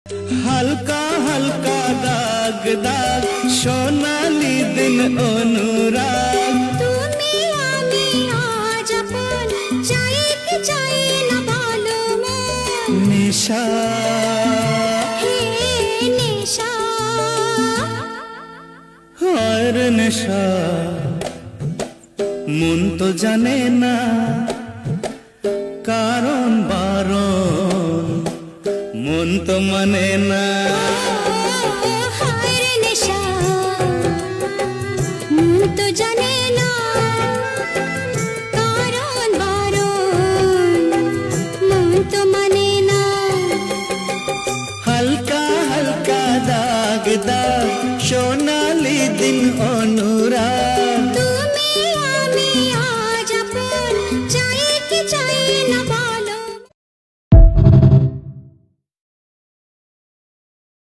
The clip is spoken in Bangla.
হালকা হালকা দাগ দাগ সোনালি দিন অনুরাগ তুমি আমি আজ আপন চাইতে চাই না ভালো মন নেশা হে নেশা আর নেশা মন তো জানে না কারণ বারণ মন তো মানে না হায় রে নেশা মন তো জানে না কারণ বারণ মন তো মানে না হালকা হালকা দাগ দাগ সোনালি দিন অনুরাগ